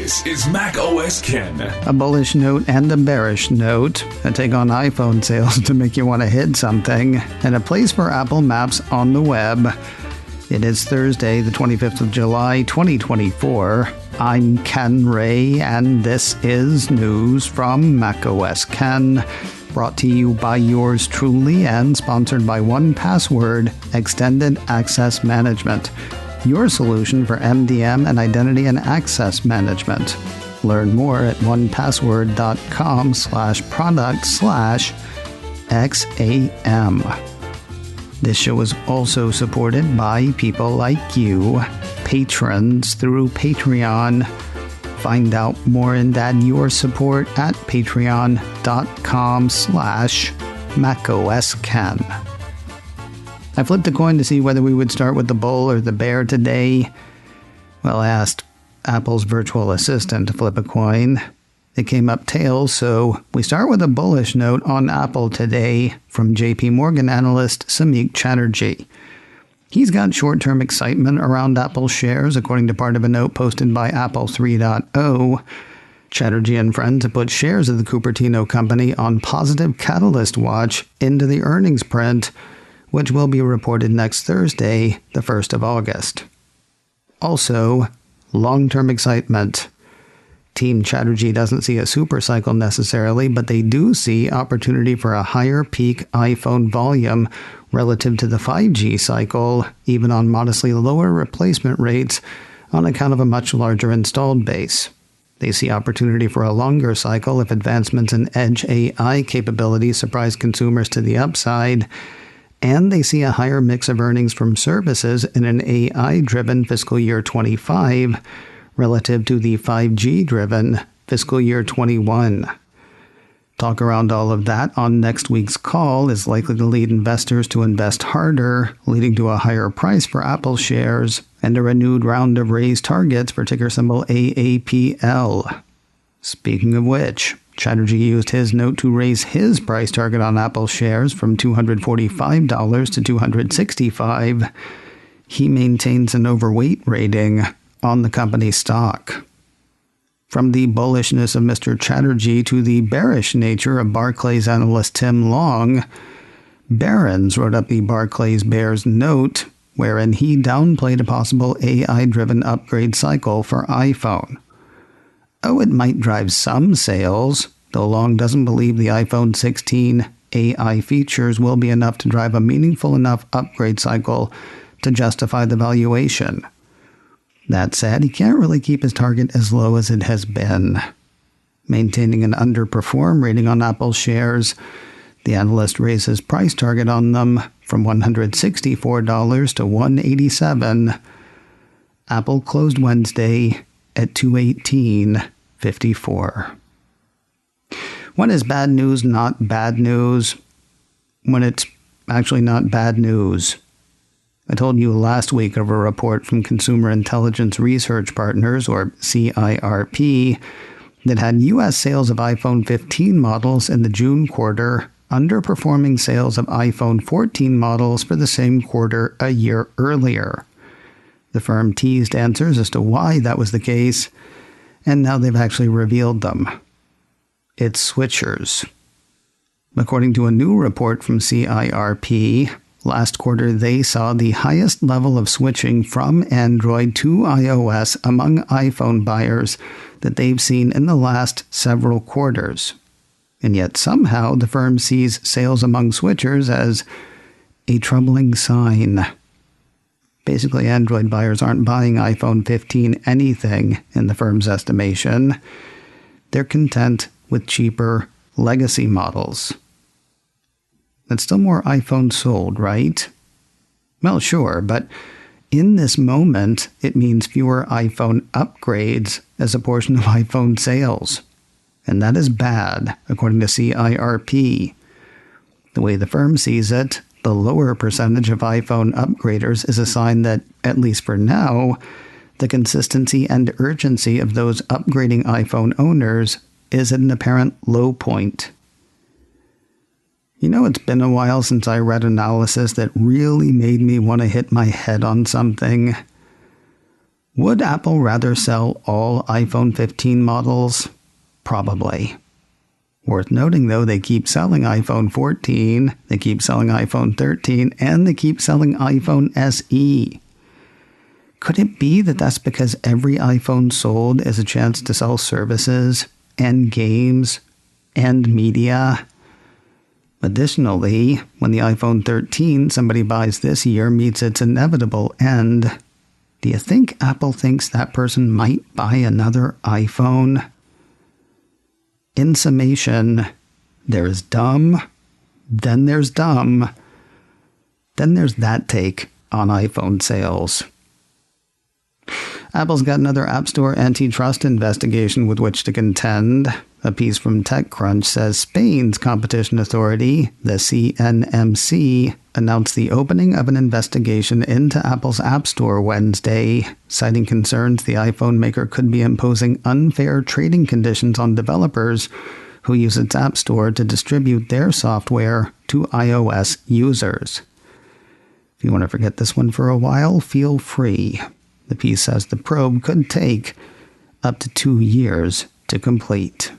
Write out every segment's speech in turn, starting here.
This is macOS Ken. A bullish note and a bearish note, a take on iPhone sales to make you want to hit something, and a place for Apple Maps on the web. It is Thursday, the 25th of July, 2024. I'm Ken Ray, and this is news from macOS Ken, brought to you by yours truly and sponsored by 1Password Extended Access Management, your solution for MDM and identity and access management. Learn more at onepassword.com/product/XAM. This show is also supported by people like you, patrons through Patreon. Find out more and add your support at patreon.com/macOSCan. I flipped a coin to see whether we would start with the bull or the bear today. Well, I asked Apple's virtual assistant to flip a coin. It came up tails, so we start with a bullish note on Apple today from JP Morgan analyst Samik Chatterjee. He's got short-term excitement around Apple shares, according to part of a note posted by Apple 3.0. Chatterjee and friends have put shares of the Cupertino company on positive catalyst watch into the earnings print, which will be reported next Thursday, the 1st of August. Also, long-term excitement. Team Chatterjee doesn't see a supercycle necessarily, but they do see opportunity for a higher peak iPhone volume relative to the 5G cycle, even on modestly lower replacement rates on account of a much larger installed base. They see opportunity for a longer cycle if advancements in edge AI capabilities surprise consumers to the upside, and they see a higher mix of earnings from services in an AI-driven fiscal year 25 relative to the 5G-driven fiscal year 21. Talk around all of that on next week's call is likely to lead investors to invest harder, leading to a higher price for Apple shares and a renewed round of raised targets for ticker symbol AAPL. Speaking of which, Chatterjee used his note to raise his price target on Apple shares from $245 to $265. He maintains an overweight rating on the company's stock. From the bullishness of Mr. Chatterjee to the bearish nature of Barclays analyst Tim Long, Barron's wrote up the Barclays Bears note, wherein he downplayed a possible AI-driven upgrade cycle for iPhone. Oh, it might drive some sales, though Long doesn't believe the iPhone 16 AI features will be enough to drive a meaningful enough upgrade cycle to justify the valuation. That said, he can't really keep his target as low as it has been. Maintaining an underperform rating on Apple shares, the analyst raised his price target on them from $164 to $187. Apple closed Wednesday at $218.54. When is bad news not bad news? When it's actually not bad news. I told you last week of a report from Consumer Intelligence Research Partners, or CIRP, that had U.S. sales of iPhone 15 models in the June quarter underperforming sales of iPhone 14 models for the same quarter a year earlier. The firm teased answers as to why that was the case, and now they've actually revealed them. It's switchers. According to a new report from CIRP, last quarter they saw the highest level of switching from Android to iOS among iPhone buyers that they've seen in the last several quarters. And yet somehow the firm sees sales among switchers as a troubling sign. Basically, Android buyers aren't buying iPhone 15 anything in the firm's estimation. They're content with cheaper legacy models. That's still more iPhones sold, right? Well, sure, but in this moment, it means fewer iPhone upgrades as a portion of iPhone sales. And that is bad, according to CIRP. The way the firm sees it, the lower percentage of iPhone upgraders is a sign that, at least for now, the consistency and urgency of those upgrading iPhone owners is at an apparent low point. You know, it's been a while since I read analysis that really made me want to hit my head on something. Would Apple rather sell all iPhone 15 models? Probably. Worth noting, though, they keep selling iPhone 14, they keep selling iPhone 13, and they keep selling iPhone SE. Could it be that that's because every iPhone sold is a chance to sell services and games and media? Additionally, when the iPhone 13 somebody buys this year meets its inevitable end, do you think Apple thinks that person might buy another iPhone? In summation, there is dumb, then there's dumb, then there's that take on iPhone sales. Apple's got another App Store antitrust investigation with which to contend. A piece from TechCrunch says Spain's competition authority, the CNMC, announced the opening of an investigation into Apple's App Store Wednesday, citing concerns the iPhone maker could be imposing unfair trading conditions on developers who use its App Store to distribute their software to iOS users. If you want to forget this one for a while, feel free. The piece says the probe could take up to 2 years to complete.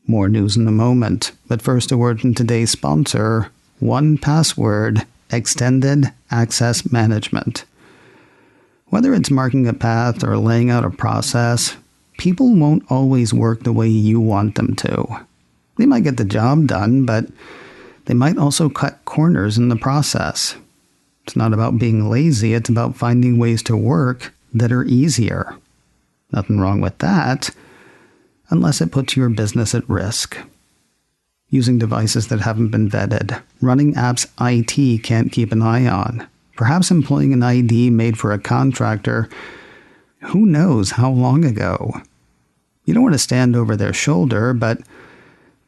More news in a moment, but first a word from today's sponsor, 1Password Extended Access Management. Whether it's marking a path or laying out a process, people won't always work the way you want them to. They might get the job done, but they might also cut corners in the process. It's not about being lazy, it's about finding ways to work that are easier. Nothing wrong with that, unless it puts your business at risk. Using devices that haven't been vetted, running apps IT can't keep an eye on, perhaps employing an ID made for a contractor who knows how long ago. You don't want to stand over their shoulder, but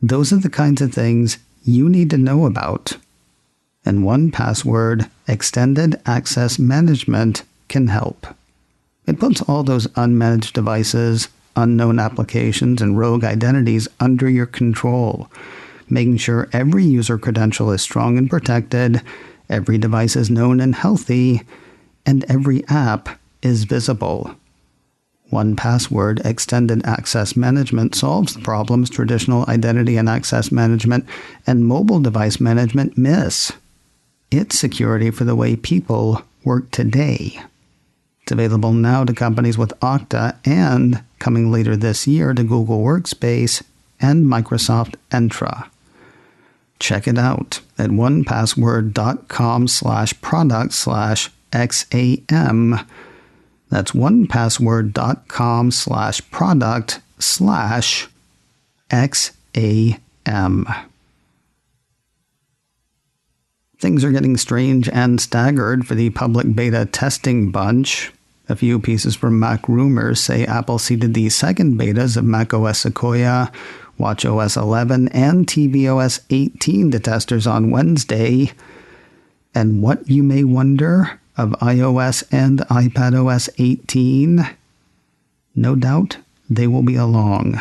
those are the kinds of things you need to know about. And 1Password Extended Access Management can help. It puts all those unmanaged devices, unknown applications, and rogue identities under your control, making sure every user credential is strong and protected, every device is known and healthy, and every app is visible. 1Password Extended Access Management solves the problems traditional identity and access management and mobile device management miss. It's security for the way people work today. It's available now to companies with Okta and, coming later this year, to Google Workspace and Microsoft Entra. Check it out at onepassword.com/product/XAM. That's onepassword.com/product/XAM. Things are getting strange and staggered for the public beta testing bunch. A few pieces from Mac Rumors say Apple seeded the second betas of macOS Sequoia, watchOS 11, and tvOS 18 to testers on Wednesday. And what, you may wonder, of iOS and iPadOS 18? No doubt they will be along.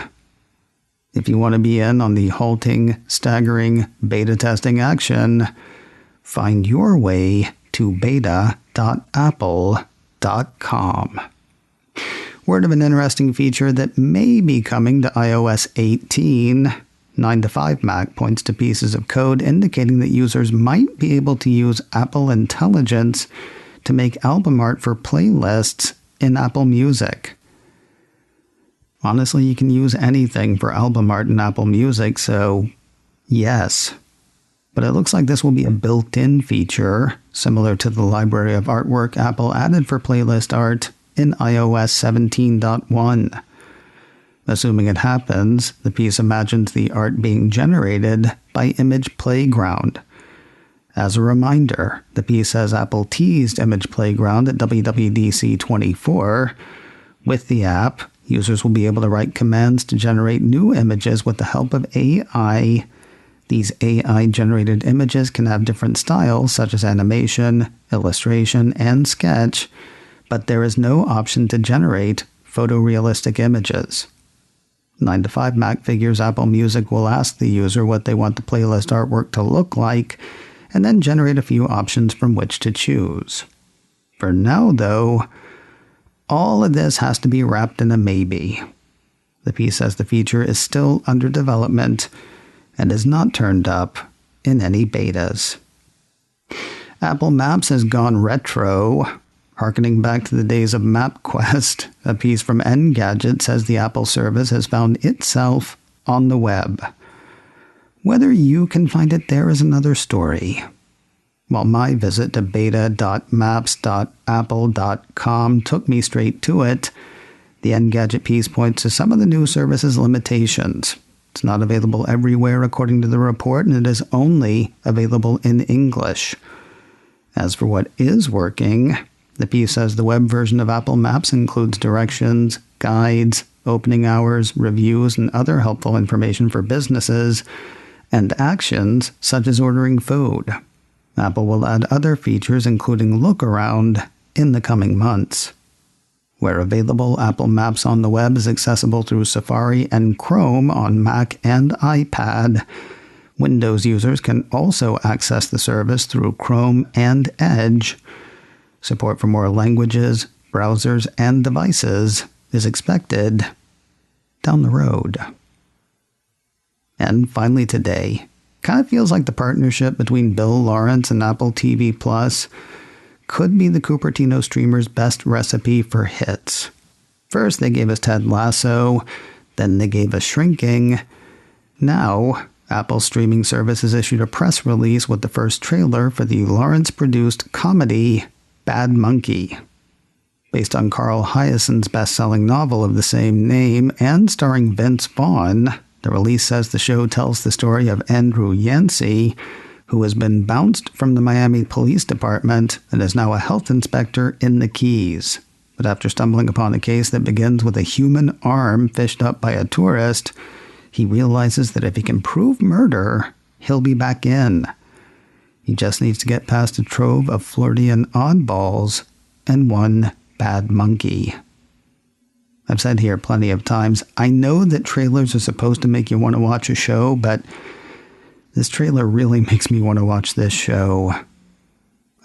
If you want to be in on the halting, staggering beta testing action, find your way to beta.apple.com. Word of an interesting feature that may be coming to iOS 18. 9to5Mac points to pieces of code indicating that users might be able to use Apple Intelligence to make album art for playlists in Apple Music. Honestly, you can use anything for album art in Apple Music, so yes. But it looks like this will be a built-in feature, similar to the library of artwork Apple added for playlist art in iOS 17.1. Assuming it happens, the piece imagines the art being generated by Image Playground. As a reminder, the piece says Apple teased Image Playground at WWDC 24. With the app, users will be able to write commands to generate new images with the help of AI. These AI-generated images can have different styles, such as animation, illustration, and sketch, but there is no option to generate photorealistic images. 9to5Mac figures Apple Music will ask the user what they want the playlist artwork to look like, and then generate a few options from which to choose. For now, though, all of this has to be wrapped in a maybe. The piece says the feature is still under development and is not turned up in any betas. Apple Maps has gone retro, harkening back to the days of MapQuest. A piece from Engadget says the Apple service has found itself on the web. Whether you can find it there is another story. While my visit to beta.maps.apple.com took me straight to it, the Engadget piece points to some of the new service's limitations. It's not available everywhere according to the report, and it is only available in English. As for what is working, the piece says the web version of Apple Maps includes directions, guides, opening hours, reviews, and other helpful information for businesses, and actions such as ordering food. Apple will add other features, including Look Around, in the coming months. Where available, Apple Maps on the web is accessible through Safari and Chrome on Mac and iPad. Windows users can also access the service through Chrome and Edge. Support for more languages, browsers, and devices is expected down the road. And finally today, kind of feels like the partnership between Bill Lawrence and Apple TV Plus could be the Cupertino streamer's best recipe for hits. First, they gave us Ted Lasso, then they gave us Shrinking. Now, Apple's streaming service has issued a press release with the first trailer for the Lawrence-produced comedy Bad Monkey. Based on Carl Hyacint's best-selling novel of the same name and starring Vince Vaughn, the release says the show tells the story of Andrew Yancey, who has been bounced from the Miami Police Department and is now a health inspector in the Keys. But after stumbling upon a case that begins with a human arm fished up by a tourist, he realizes that if he can prove murder, he'll be back in. He just needs to get past a trove of Floridian oddballs and one bad monkey. I've said here plenty of times, I know that trailers are supposed to make you want to watch a show, but this trailer really makes me want to watch this show.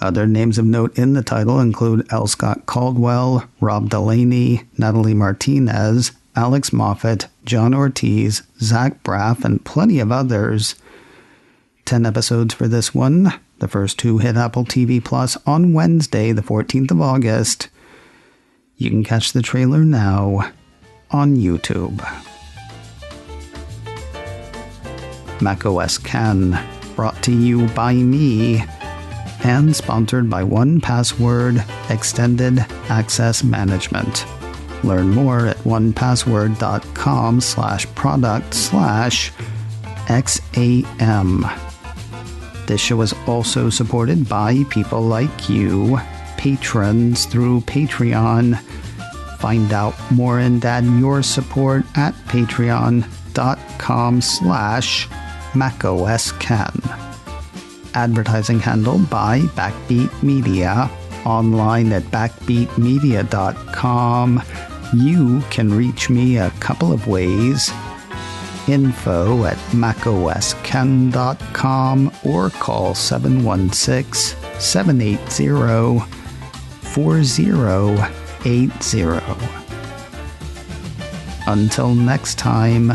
Other names of note in the title include L. Scott Caldwell, Rob Delaney, Natalie Martinez, Alex Moffat, John Ortiz, Zach Braff, and plenty of others. 10 episodes for this one. The first 2 hit Apple TV Plus on Wednesday, the 14th of August. You can catch the trailer now on YouTube. macOS Can, brought to you by me, and sponsored by 1Password Extended Access Management. Learn more at onepassword.com/product/XAM. This show is also supported by people like you, patrons through Patreon. Find out more and add your support at patreon.com/macOScan. Advertising handled by Backbeat Media. Online at backbeatmedia.com. You can reach me a couple of ways. Info at macoscan.com or call 716-780-4080. Until next time,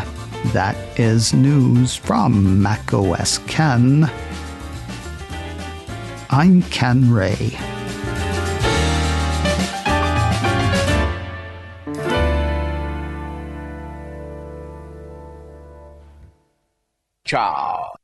that is news from macOS Ken. I'm Ken Ray. Ciao.